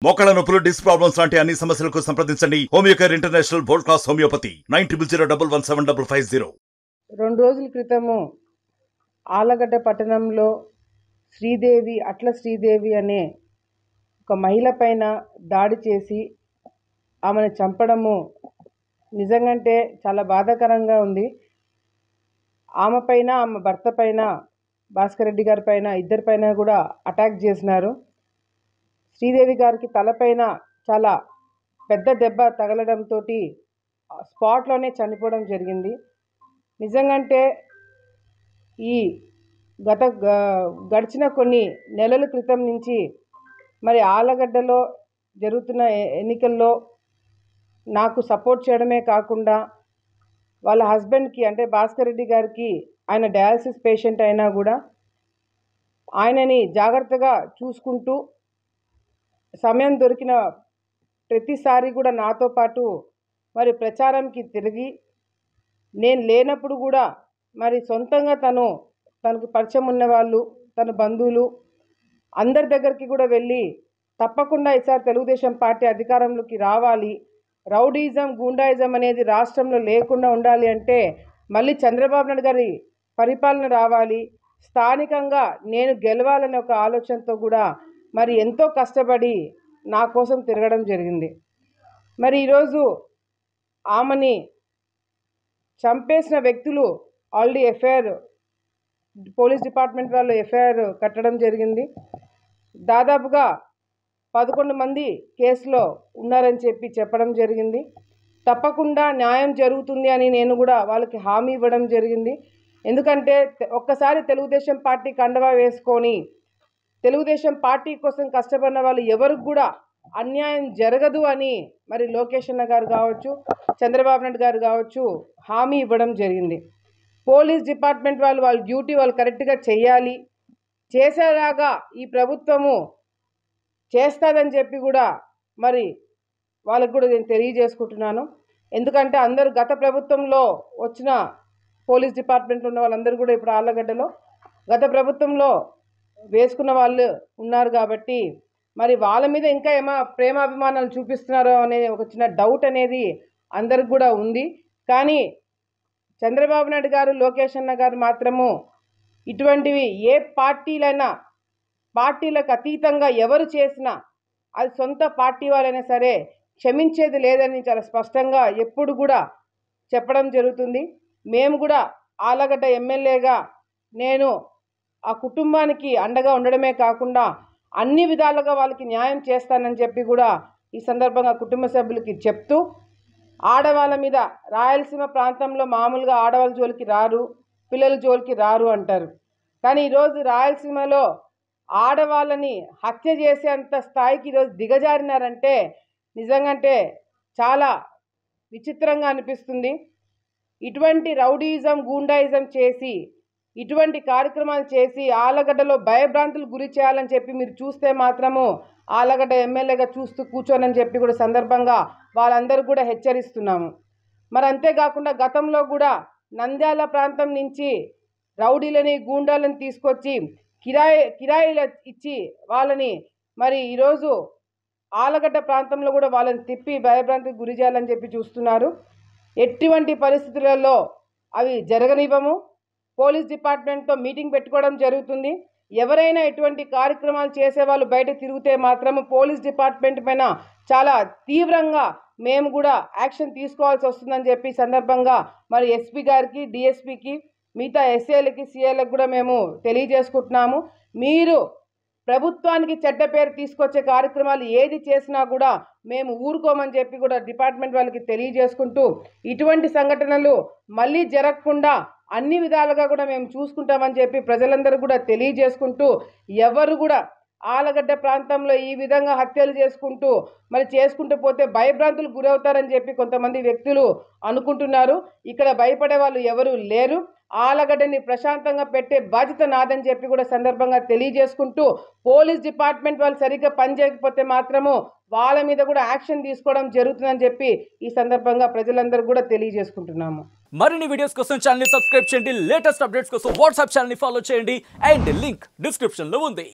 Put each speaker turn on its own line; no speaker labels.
మోకాళ్ళ నొప్పులు, disc problems లాంటి అన్ని సమస్యలకు సంప్రదించండి Homeocare international world class homeopathy 9001175550.
2 రోజుల క్రితము ఆలగడ్డ పట్టణంలో అట్ల శ్రీదేవి అనే ఒక మహిళ పైన దాడి చేసి ఆమెను చంపడము నిజంగానే చాలా బాధాకరంగా ఉంది. ఆమె పైన, ఆమె భర్త పైన, భాస్కర్ రెడ్డి గారి పైన, ఇద్దరి పైన కూడా అటాక్ చేసినారు. శ్రీదేవి గారికి తలపైన చాలా పెద్ద దెబ్బ తగలడంతో స్పాట్లోనే చనిపోవడం జరిగింది. నిజంగానే ఈ గడిచిన కొన్ని నెలల క్రితం నుంచి మరి ఆలగడ్డలో జరుగుతున్న ఎన్నికల్లో నాకు సపోర్ట్ చేయడమే కాకుండా వాళ్ళ హస్బెండ్కి అంటే భాస్కర్ రెడ్డి గారికి, ఆయన డయాలసిస్ పేషెంట్ అయినా కూడా ఆయనని జాగ్రత్తగా చూసుకుంటూ సమయం దొరికిన ప్రతిసారి కూడా నాతో పాటు మరి ప్రచారంకి తిరిగి, నేను లేనప్పుడు కూడా మరి సొంతంగా తనకు పరిచయం ఉన్నవాళ్ళు, తన బంధువులు అందరి దగ్గరికి కూడా వెళ్ళి తప్పకుండా ఈసారి తెలుగుదేశం పార్టీ అధికారంలోకి రావాలి, రౌడీజం, గూండాయిజం అనేది రాష్ట్రంలో లేకుండా ఉండాలి అంటే మళ్ళీ చంద్రబాబు నాయుడు గారి పరిపాలన రావాలి, స్థానికంగా నేను గెలవాలనే ఒక ఆలోచనతో కూడా మరి ఎంతో కష్టపడి నా కోసం తిరగడం జరిగింది. మరి ఈరోజు ఆమెని చంపేసిన వ్యక్తులు ఆల్రెడీ ఎఫ్ఐఆర్, పోలీస్ డిపార్ట్మెంట్ వాళ్ళు ఎఫ్ఐఆర్ కట్టడం జరిగింది. దాదాపుగా 11 మంది కేసులో ఉన్నారని చెప్పడం జరిగింది. తప్పకుండా న్యాయం జరుగుతుంది అని నేను కూడా వాళ్ళకి హామీ ఇవ్వడం జరిగింది. ఎందుకంటే ఒక్కసారి తెలుగుదేశం పార్టీ కండవా వేసుకొని తెలుగుదేశం పార్టీ కోసం కష్టపడిన వాళ్ళు ఎవరికి కూడా అన్యాయం జరగదు అని మరి లోకేష్ అన్న గారు కావచ్చు, చంద్రబాబు నాయుడు గారు కావచ్చు హామీ ఇవ్వడం జరిగింది. పోలీస్ డిపార్ట్మెంట్ వాళ్ళ డ్యూటీ వాళ్ళు కరెక్ట్గా చేయాలి, చేసేలాగా ఈ ప్రభుత్వము చేస్తుందని చెప్పి కూడా మరి వాళ్ళకు కూడా నేను తెలియజేసుకుంటున్నాను. ఎందుకంటే అందరూ గత ప్రభుత్వంలో వచ్చిన పోలీస్ డిపార్ట్మెంట్ ఉన్న వాళ్ళందరూ కూడా ఇప్పుడు ఆళ్ళగడ్డలో గత ప్రభుత్వంలో వేసుకున్న వాళ్ళు ఉన్నారు కాబట్టి మరి వాళ్ళ మీద ఇంకా ప్రేమాభిమానాలు చూపిస్తున్నారో అనే ఒక చిన్న డౌట్ అనేది అందరికి కూడా ఉంది. కానీ చంద్రబాబు నాయుడు గారు, లోకేష్ అన్న గారు మాత్రము ఇటువంటివి ఏ పార్టీలకు అతీతంగా ఎవరు చేసినా అది సొంత పార్టీ వాళ్ళైనా సరే క్షమించేది లేదని చాలా స్పష్టంగా ఎప్పుడు కూడా చెప్పడం జరుగుతుంది. మేము కూడా ఆలగడ్డ ఎమ్మెల్యేగా నేను ఆ కుటుంబానికి అండగా ఉండడమే కాకుండా అన్ని విధాలుగా వాళ్ళకి న్యాయం చేస్తానని చెప్పి కూడా ఈ సందర్భంగా కుటుంబ సభ్యులకి చెప్తూ, ఆడవాళ్ళ మీద రాయలసీమ ప్రాంతంలో మామూలుగా ఆడవాళ్ళ జోలికి రారు, పిల్లల జోలికి రారు అంటారు. కానీ ఈరోజు రాయలసీమలో ఆడవాళ్ళని హత్య చేసేంత స్థాయికి ఈరోజు దిగజారినారంటే నిజంగానే చాలా విచిత్రంగా అనిపిస్తుంది. ఇటువంటి రౌడీయిజం, గూండాయిజం చేసి ఇటువంటి కార్యక్రమాలు చేసి ఆలగడ్డలో భయభ్రాంతులు గురి చేయాలని చెప్పి మీరు చూస్తే మాత్రము ఆలగడ్డ ఎమ్మెల్యేగా చూస్తూ కూర్చోనని చెప్పి కూడా సందర్భంగా వాళ్ళందరూ కూడా హెచ్చరిస్తున్నాము. మరి అంతేకాకుండా గతంలో కూడా నంద్యాల ప్రాంతం నుంచి రౌడీలని, గూండాలను తీసుకొచ్చి కిరాయిలు ఇచ్చి వాళ్ళని మరి ఈరోజు ఆలగడ్డ ప్రాంతంలో కూడా వాళ్ళని తిప్పి భయభ్రాంతికి గురి చేయాలని చెప్పి చూస్తున్నారు. ఎటువంటి పరిస్థితులలో అవి జరగనివ్వము. పోలీస్ డిపార్ట్మెంట్తో మీటింగ్ పెట్టుకోవడం జరుగుతుంది. ఎవరైనా ఎటువంటి కార్యక్రమాలు చేసేవాళ్ళు బయట తిరిగితే మాత్రము పోలీస్ డిపార్ట్మెంట్ పైన చాలా తీవ్రంగా మేము కూడా యాక్షన్ తీసుకోవాల్సి వస్తుందని చెప్పి సందర్భంగా మరి ఎస్పీ గారికి, డిఎస్పీకి, మిగతా ఎస్ఏలకి, సిఏలకు కూడా మేము తెలియజేసుకుంటున్నాము. మీరు ప్రభుత్వానికి చెడ్డ పేరు తీసుకొచ్చే కార్యక్రమాలు ఏది చేసినా కూడా మేము ఊరుకోమని చెప్పి కూడా డిపార్ట్మెంట్ వాళ్ళకి తెలియజేసుకుంటూ, ఇటువంటి సంఘటనలు మళ్ళీ జరగకుండా అన్ని విధాలుగా కూడా మేము చూసుకుంటామని చెప్పి ప్రజలందరూ కూడా తెలియజేసుకుంటూ, ఎవరు కూడా ఆలగడ్డ ప్రాంతంలో ఈ విధంగా హత్యలు చేసుకుంటూ పోతే భయభ్రాంతులు గురవుతారని చెప్పి కొంతమంది వ్యక్తులు అనుకుంటున్నారు. ఇక్కడ భయపడే వాళ్ళు ఎవరు లేరు. ఆలగడ్డని ప్రశాంతంగా పెట్టే బాధ్యత నాదని చెప్పి కూడా సందర్భంగా తెలియజేసుకుంటూ, పోలీస్ డిపార్ట్మెంట్ వాళ్ళు సరిగ్గా పనిచేయకపోతే మాత్రము వాళ్ళ మీద కూడా యాక్షన్ తీసుకోవడం జరుగుతుందని చెప్పి ఈ సందర్భంగా ప్రజలందరూ కూడా తెలియజేసుకుంటున్నాము.
మరిన్ని వీడియోస్ కోసం ఛానల్ ని సబ్స్క్రైబ్ చేయండి, లేటెస్ట్ అప్డేట్స్ కోసం వాట్సాప్ ఛానల్ ని ఫాలో చేయండి అండ్ లింక్ డిస్క్రిప్షన్ లో ఉంది.